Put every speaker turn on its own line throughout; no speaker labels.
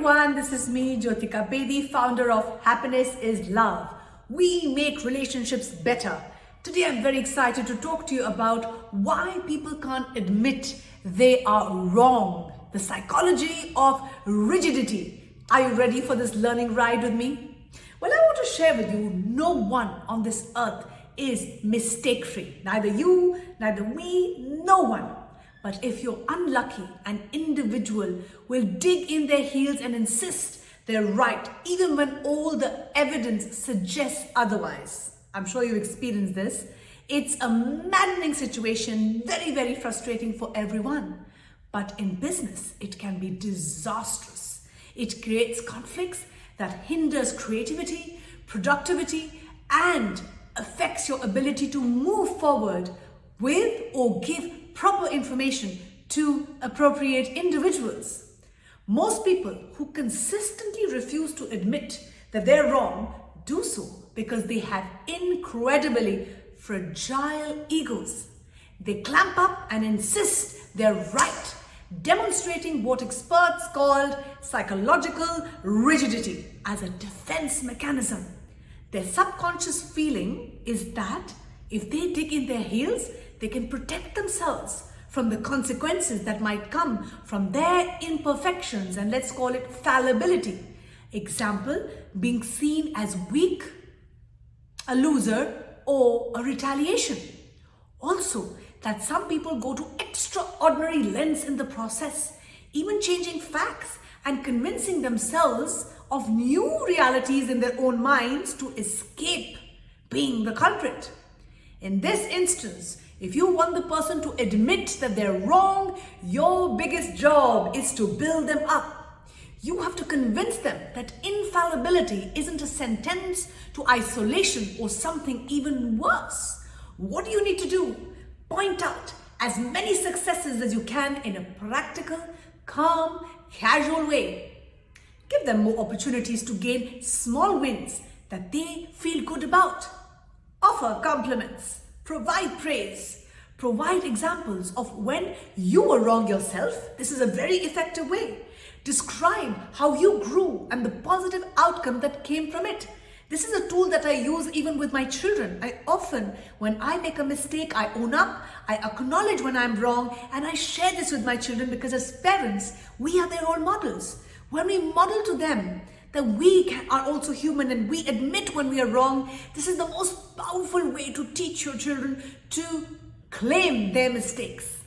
everyone, this is me, Jyotika Bedi, founder of Happiness is Love. We make relationships better. Today I'm very excited to talk to you about why people can't admit they are wrong. The psychology of rigidity. Are you ready for this learning ride with me? Well, I want to share with you, no one on this earth is mistake-free. Neither you, neither me, no one. But if you're unlucky, an individual will dig in their heels and insist they're right, even when all the evidence suggests otherwise. I'm sure you experienced this. It's a maddening situation, very, very frustrating for everyone. But in business, it can be disastrous. It creates conflicts that hinders creativity, productivity, and affects your ability to move forward with or give proper information to appropriate individuals. Most people who consistently refuse to admit that they're wrong do so because they have incredibly fragile egos. They clamp up and insist they're right, demonstrating what experts called psychological rigidity as a defense mechanism. Their subconscious feeling is that if they dig in their heels, they can protect themselves from the consequences that might come from their imperfections, and let's call it fallibility. Example, being seen as weak, a loser, or a retaliation. Also, that some people go to extraordinary lengths in the process, even changing facts and convincing themselves of new realities in their own minds to escape being the culprit. In this instance, if you want the person to admit that they're wrong, your biggest job is to build them up. You have to convince them that infallibility isn't a sentence to isolation or something even worse. What do you need to do? Point out as many successes as you can in a practical, calm, casual way. Give them more opportunities to gain small wins that they feel good about. Offer compliments. Provide praise. Provide examples of when you were wrong yourself. This is a very effective way. Describe how you grew and the positive outcome that came from it. This is a tool that I use even with my children. I often, when I make a mistake, I own up, I acknowledge when I'm wrong, and I share this with my children because as parents, we are their role models. When we model to them that are also human and we admit when we are wrong, this is the most powerful way to teach your children to claim their mistakes.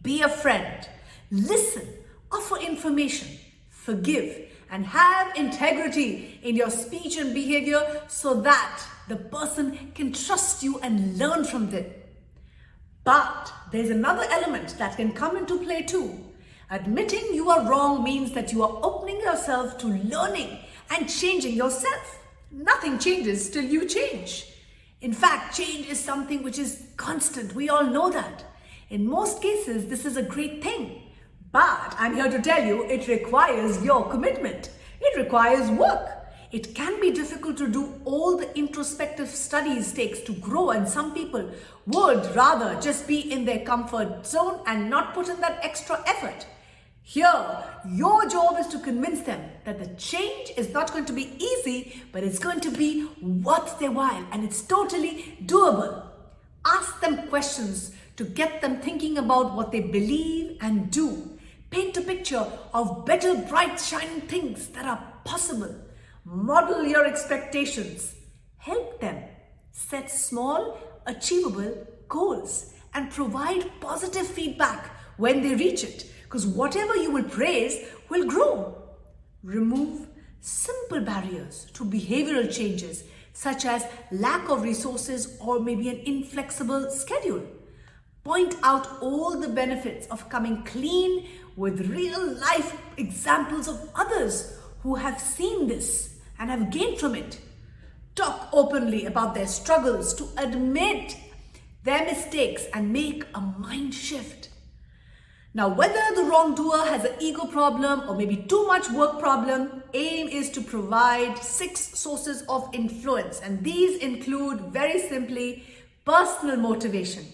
Be a friend, listen, offer information, forgive, and have integrity in your speech and behavior so that the person can trust you and learn from them. But there's another element that can come into play too. Admitting you are wrong means that you are opening yourself to learning and changing yourself. Nothing changes till you change. In fact, change is something which is constant. We all know that. In most cases, this is a great thing. But I'm here to tell you, it requires your commitment. It requires work. It can be difficult to do all the introspective studies takes to grow, and some people would rather just be in their comfort zone and not put in that extra effort. Here, your job is to convince them that the change is not going to be easy, but it's going to be worth their while, and it's totally doable. Ask them questions to get them thinking about what they believe and do. Paint a picture of better, bright, shining things that are possible. Model your expectations. Help them set small, achievable goals and provide positive feedback when they reach it. Because whatever you will praise will grow. Remove simple barriers to behavioral changes, such as lack of resources or maybe an inflexible schedule. Point out all the benefits of coming clean with real life examples of others who have seen this and have gained from it. Talk openly about their struggles to admit their mistakes and make a mind shift. Now, whether the wrongdoer has an ego problem or maybe too much work problem, aim is to provide 6 sources of influence, and these include, very simply, personal motivation,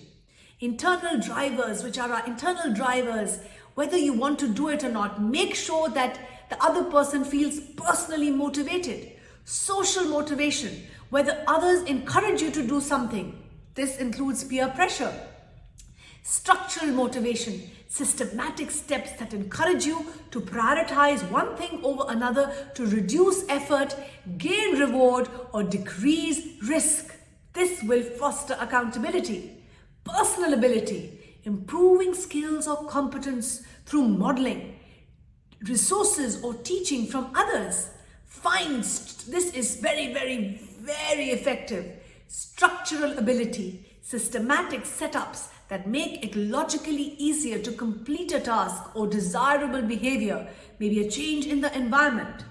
internal drivers, which are our internal drivers. Whether you want to do it or not, make sure that the other person feels personally motivated. Social motivation, whether others encourage you to do something. This includes peer pressure. Structural motivation, systematic steps that encourage you to prioritize one thing over another to reduce effort, gain reward, or decrease risk. This will foster accountability. Personal ability, improving skills or competence through modeling, resources or teaching from others. This is very, very, very effective. Structural ability, systematic setups that make it logically easier to complete a task or desirable behavior, maybe a change in the environment.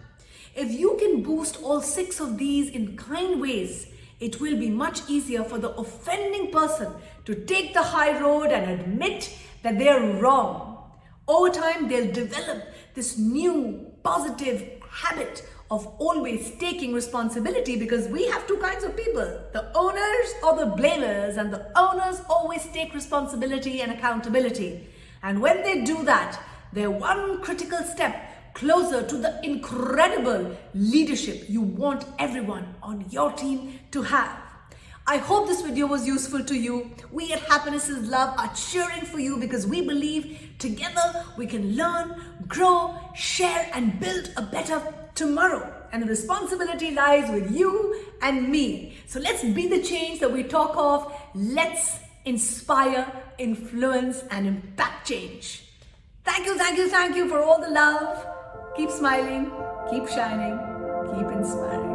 If you can boost all 6 of these in kind ways, it will be much easier for the offending person to take the high road and admit that they are wrong. Over time, they'll develop this new positive habit of always taking responsibility, because we have 2 kinds of people, the owners or the blamers, and the owners always take responsibility and accountability. And when they do that, they're one critical step closer to the incredible leadership you want everyone on your team to have. I hope this video was useful to you. We at Happiness is Love are cheering for you because we believe together we can learn, grow, share, and build a better tomorrow. And the responsibility lies with you and me. So let's be the change that we talk of. Let's inspire, influence, and impact change. Thank you for all the love. Keep smiling, keep shining, keep inspiring.